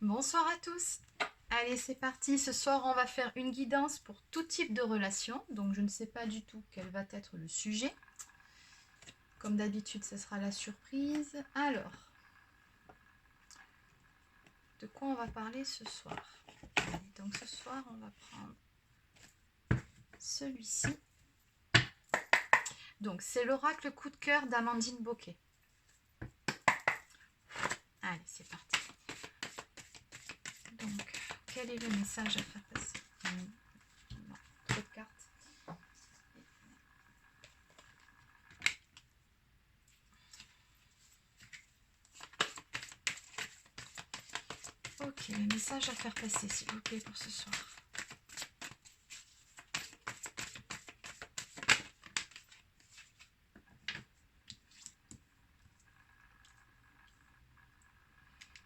Bonsoir à tous. Allez, c'est parti. Ce soir, on va faire une guidance pour tout type de relation. Donc, je ne sais pas du tout quel va être le sujet. Comme d'habitude, ce sera la surprise. Alors, de quoi on va parler ce soir? Donc, ce soir, on va prendre celui-ci. Donc, c'est l'oracle coup de cœur d'Amandine Bocquet. Allez, c'est parti. Donc, quel est le message à faire passer? Non, trop de cartes. Ok, le message à faire passer, s'il vous plaît, pour ce soir.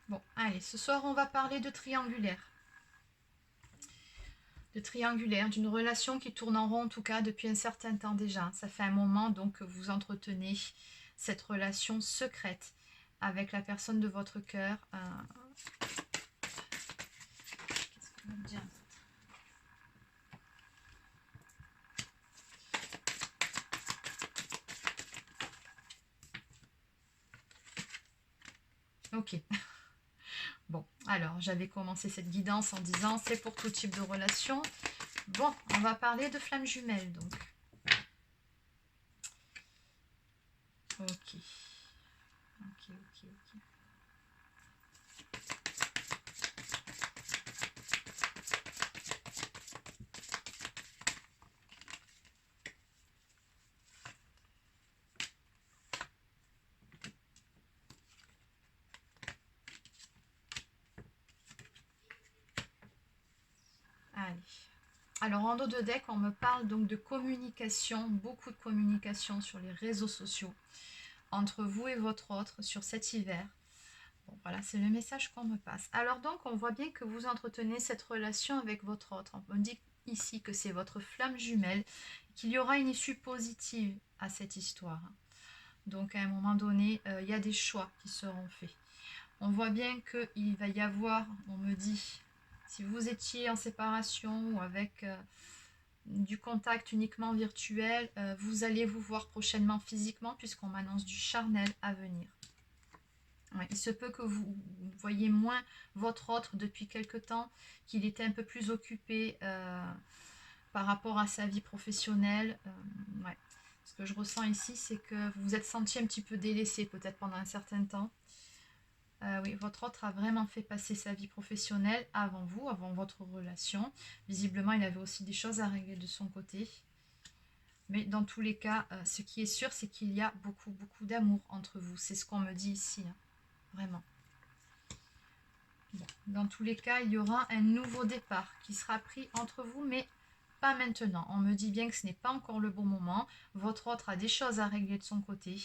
Bon, allez, ce soir, on va parler de triangulaire. D'une relation qui tourne en rond, en tout cas, depuis un certain temps déjà. Ça fait un moment, donc, que vous entretenez cette relation secrète avec la personne de votre cœur. Qu'est-ce qu'on va dire ? Ok. Bon, alors, j'avais commencé cette guidance en disant c'est pour tout type de relation. Bon, on va parler de flammes jumelles, donc. Ok. Allez. Alors en dos de deck, on me parle donc de communication, beaucoup de communication sur les réseaux sociaux entre vous et votre autre sur cet hiver. Bon, voilà, c'est le message qu'on me passe. Alors donc, on voit bien que vous entretenez cette relation avec votre autre. On me dit ici que c'est votre flamme jumelle, qu'il y aura une issue positive à cette histoire. Donc à un moment donné, il y a des choix qui seront faits. On voit bien qu'il va y avoir, on me dit, si vous étiez en séparation ou avec du contact uniquement virtuel, vous allez vous voir prochainement physiquement puisqu'on m'annonce du charnel à venir. Ouais, il se peut que vous voyez moins votre autre depuis quelque temps, qu'il était un peu plus occupé par rapport à sa vie professionnelle. Ouais. Ce que je ressens ici, c'est que vous vous êtes senti un petit peu délaissé peut-être pendant un certain temps. Oui, votre autre a vraiment fait passer sa vie professionnelle avant vous, avant votre relation. Visiblement, il avait aussi des choses à régler de son côté. Mais dans tous les cas, ce qui est sûr, c'est qu'il y a beaucoup, beaucoup d'amour entre vous. C'est ce qu'on me dit ici, hein. Vraiment. Bon. Dans tous les cas, il y aura un nouveau départ qui sera pris entre vous, mais pas maintenant. On me dit bien que ce n'est pas encore le bon moment. Votre autre a des choses à régler de son côté.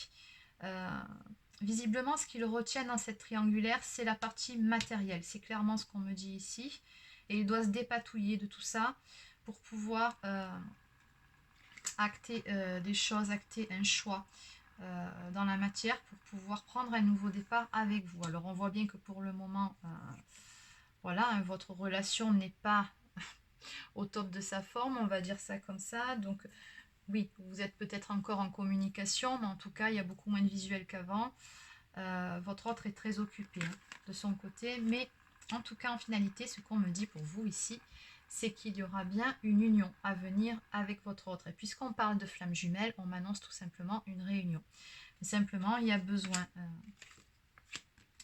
Visiblement, ce qu'il retient dans cette triangulaire, c'est la partie matérielle. C'est clairement ce qu'on me dit ici. Et il doit se dépatouiller de tout ça pour pouvoir acter des choses, acter un choix dans la matière pour pouvoir prendre un nouveau départ avec vous. Alors, on voit bien que pour le moment, voilà, hein, votre relation n'est pas au top de sa forme, on va dire ça comme ça. Donc, oui, vous êtes peut-être encore en communication, mais en tout cas, il y a beaucoup moins de visuel qu'avant. Votre autre est très occupé de son côté, mais en tout cas en finalité ce qu'on me dit pour vous ici, c'est qu'il y aura bien une union à venir avec votre autre. Et puisqu'on parle de flammes jumelles, on m'annonce tout simplement une réunion. Mais simplement, il y a besoin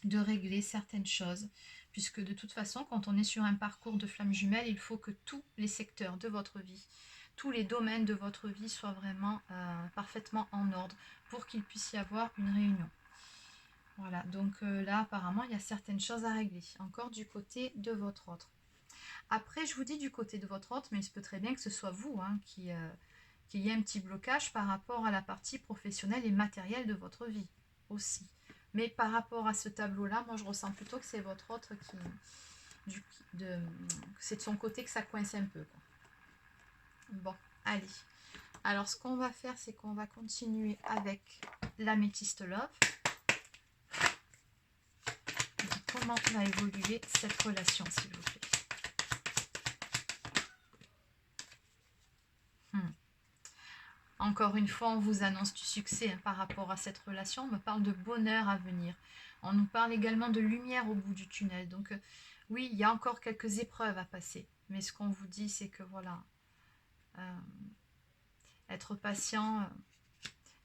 de régler certaines choses, puisque de toute façon, quand on est sur un parcours de flammes jumelles, il faut que tous les secteurs de votre vie, tous les domaines de votre vie soient vraiment parfaitement en ordre pour qu'il puisse y avoir une réunion. Voilà, donc là, apparemment, il y a certaines choses à régler, encore du côté de votre autre. Après, je vous dis du côté de votre autre, mais il se peut très bien que ce soit vous qu'il y ait un petit blocage par rapport à la partie professionnelle et matérielle de votre vie aussi. Mais par rapport à ce tableau-là, moi, je ressens plutôt que c'est votre autre c'est de son côté que ça coince un peu, quoi. Bon, allez. Alors, ce qu'on va faire, c'est qu'on va continuer avec l'améthyste love. comment va évoluer cette relation, s'il vous plaît? Encore une fois, on vous annonce du succès par rapport à cette relation. On me parle de bonheur à venir. On nous parle également de lumière au bout du tunnel. Donc oui, il y a encore quelques épreuves à passer. Mais ce qu'on vous dit, c'est que voilà, être patient,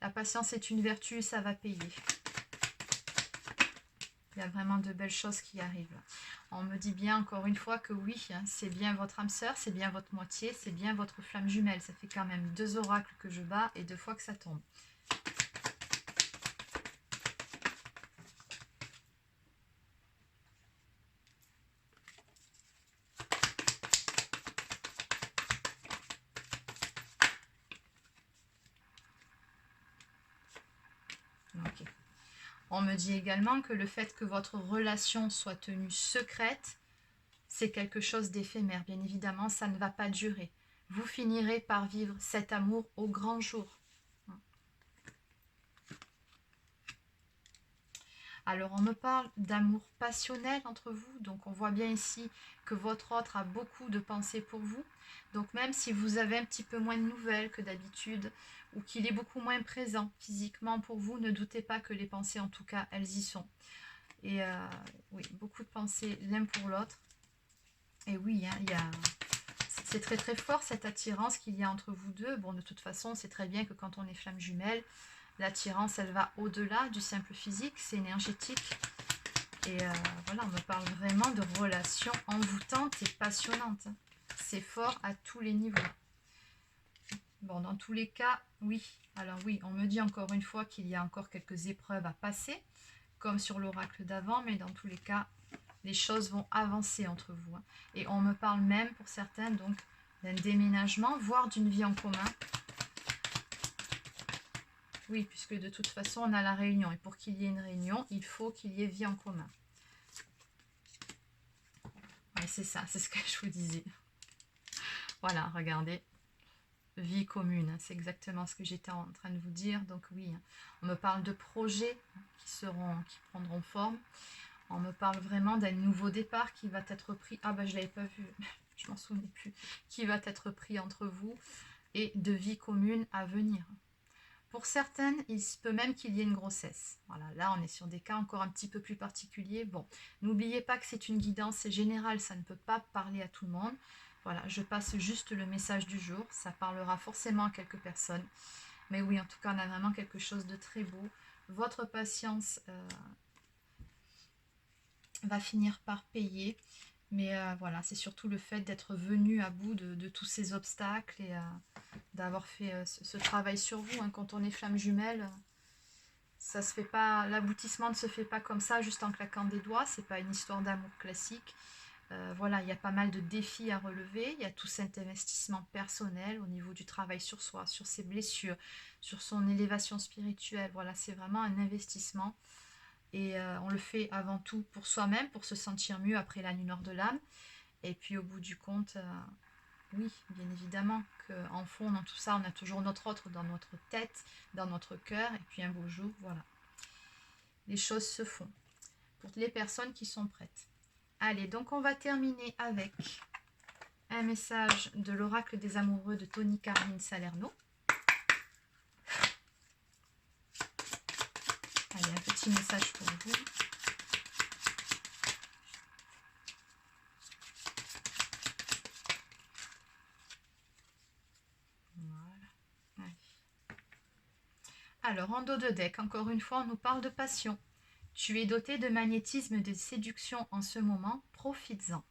la patience est une vertu, ça va payer. Il y a vraiment de belles choses qui arrivent. On me dit bien encore une fois que oui, c'est bien votre âme sœur, c'est bien votre moitié, c'est bien votre flamme jumelle. Ça fait quand même 2 oracles que je bats et 2 fois que ça tombe. Ok. On me dit également que le fait que votre relation soit tenue secrète, c'est quelque chose d'éphémère. Bien évidemment, ça ne va pas durer. Vous finirez par vivre cet amour au grand jour. Alors, on me parle d'amour passionnel entre vous. Donc, on voit bien ici que votre autre a beaucoup de pensées pour vous. Donc, même si vous avez un petit peu moins de nouvelles que d'habitude ou qu'il est beaucoup moins présent physiquement pour vous, ne doutez pas que les pensées, en tout cas, elles y sont. Et oui, beaucoup de pensées l'un pour l'autre. Et oui, c'est très très fort cette attirance qu'il y a entre vous deux. Bon, de toute façon, c'est très bien que quand on est flamme jumelle, l'attirance, elle va au-delà du simple physique, c'est énergétique. Et voilà, on me parle vraiment de relations envoûtantes et passionnantes. C'est fort à tous les niveaux. Bon, dans tous les cas, oui. Alors oui, on me dit encore une fois qu'il y a encore quelques épreuves à passer, comme sur l'oracle d'avant, mais dans tous les cas, les choses vont avancer entre vous. Et on me parle même, pour certains, donc d'un déménagement, voire d'une vie en commun. Oui, puisque de toute façon, on a la réunion. Et pour qu'il y ait une réunion, il faut qu'il y ait vie en commun. Oui, c'est ça, c'est ce que je vous disais. Voilà, regardez. Vie commune, c'est exactement ce que j'étais en train de vous dire. Donc oui, on me parle de projets qui prendront forme. On me parle vraiment d'un nouveau départ qui va être pris. Ah ben je ne l'avais pas vu, je m'en souvenais plus. Qui va être pris entre vous et de vie commune à venir. Pour certaines, il se peut même qu'il y ait une grossesse. Voilà, là on est sur des cas encore un petit peu plus particuliers. Bon, n'oubliez pas que c'est une guidance générale, ça ne peut pas parler à tout le monde. Voilà, je passe juste le message du jour, ça parlera forcément à quelques personnes. Mais oui, en tout cas, on a vraiment quelque chose de très beau. Votre patience va finir par payer. Mais voilà, c'est surtout le fait d'être venu à bout de tous ces obstacles et d'avoir fait ce travail sur vous. Hein. Quand on est flamme jumelle, ça se fait pas, l'aboutissement ne se fait pas comme ça, juste en claquant des doigts. C'est pas une histoire d'amour classique. Voilà, il y a pas mal de défis à relever. Il y a tout cet investissement personnel au niveau du travail sur soi, sur ses blessures, sur son élévation spirituelle. Voilà, c'est vraiment un investissement. Et on le fait avant tout pour soi-même, pour se sentir mieux après la nuit noire de l'âme. Et puis au bout du compte, oui, bien évidemment qu'en fond, dans tout ça, on a toujours notre autre dans notre tête, dans notre cœur. Et puis un beau jour, voilà, les choses se font pour les personnes qui sont prêtes. Allez, donc on va terminer avec un message de l'oracle des amoureux de Tony Carmine Salerno. Allez, un petit message pour vous. Voilà. Allez. Alors, en dos de deck, encore une fois, on nous parle de passion. Tu es doté de magnétisme et de séduction en ce moment, profites-en.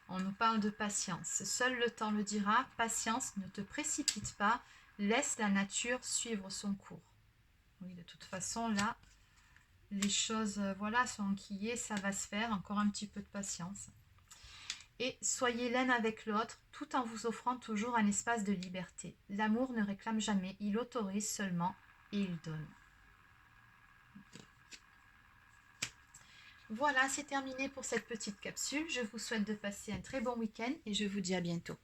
On nous parle de patience. Seul le temps le dira. Patience, ne te précipite pas. Laisse la nature suivre son cours. Oui, de toute façon, là, les choses, voilà, sont enquillées. Ça va se faire. Encore un petit peu de patience. Et soyez l'un avec l'autre, tout en vous offrant toujours un espace de liberté. L'amour ne réclame jamais. Il autorise seulement et il donne. Voilà, c'est terminé pour cette petite capsule. Je vous souhaite de passer un très bon week-end et je vous dis à bientôt.